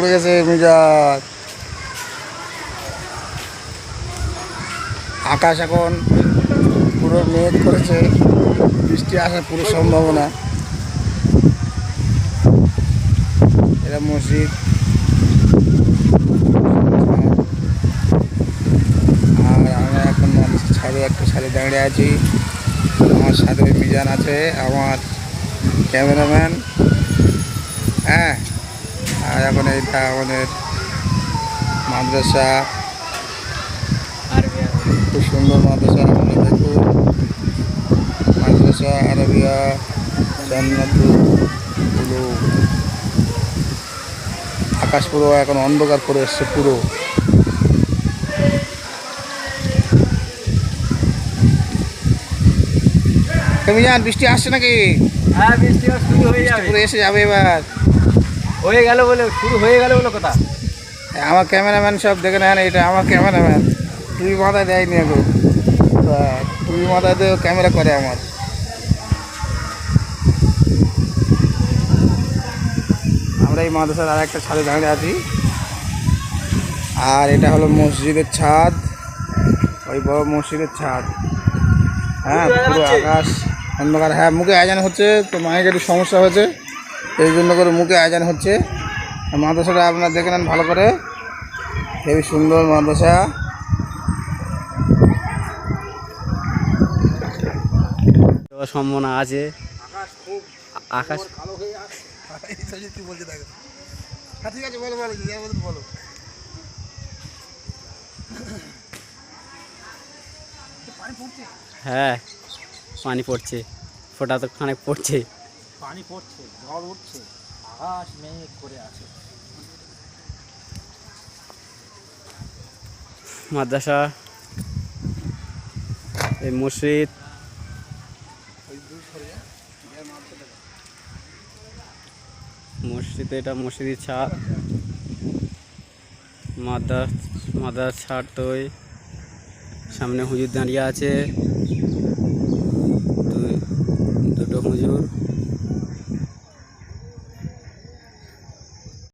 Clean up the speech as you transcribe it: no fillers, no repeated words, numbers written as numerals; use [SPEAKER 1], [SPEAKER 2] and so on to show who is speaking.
[SPEAKER 1] পড়ে গেছে মিজাজ। আকাশ এখন পুরো মেঘ করেছে, বৃষ্টি আসার পুরো সম্ভাবনা। এটা মসজিদ, আর আমরা এখন মানুষের ছাদে একটা ছাদে দাঁড়িয়ে আছি। আমার সাথে মিজান আছে, আমার ক্যামেরাম্যান। হ্যাঁ, আর এখন এইটা আমাদের মাদ্রাসা, খুব সুন্দর মাদ্রাসা। আমরা দেখুন, মাদ্রাসা আরবিয়া জান্নাতুল উলুম। আকাশ পুরো এখন অন্ধকার করে এসছে পুরো। মিজান, বৃষ্টি আসছে নাকি?
[SPEAKER 2] হ্যাঁ, বৃষ্টি শুরু হয়ে যাবে,
[SPEAKER 1] পুরো এসে যাবে এবার।
[SPEAKER 2] হয়ে গেল বলে, শুরু হয়ে গেল বলে কথা।
[SPEAKER 1] আমার ক্যামেরাম্যান সব দেখে নেন, এটা আমার ক্যামেরাম্যান। টুপি মাথায় দেয়নি এখন, টুপি মাথায় দিয়ে ক্যামেরা করে আমার। আমরা এই মাদ্রাসার আর একটা ছাদে দাঁড়িয়ে আছি, আর এটা হলো মসজিদের ছাদ, ওই বড় মসজিদের ছাদ। হ্যাঁ, পুরো আকাশ অন্ধকার। হ্যাঁ, মুখে আয়োজন হচ্ছে, তো মায়ের একটু সমস্যা হয়েছে, এই জন্য করে মুখে আয়োজন হচ্ছে। মাদ্রাসাটা আপনারা দেখে নেন ভালো করে, খুবই সুন্দর মাদ্রাসা।
[SPEAKER 2] সম্ভাবনা আছে। আকাশ
[SPEAKER 1] কালো হয়ে বলছে, দেখো। ঠিক আছে, বলো বলো বলো।
[SPEAKER 2] হ্যাঁ, পানি পড়ছে, ফোঁটা তো খানিক পড়ছে।
[SPEAKER 1] পানি পড়ছে, জল উঠছে, আকাশ মেঘ করে আছে।
[SPEAKER 2] মাদ্রাসা, এই মসজিদ, মসজিদ, এটা মসজিদের ছাদ। মাদ্রাসার ছাদ তো সামনে হুজুর দাঁড়িয়ে আছে।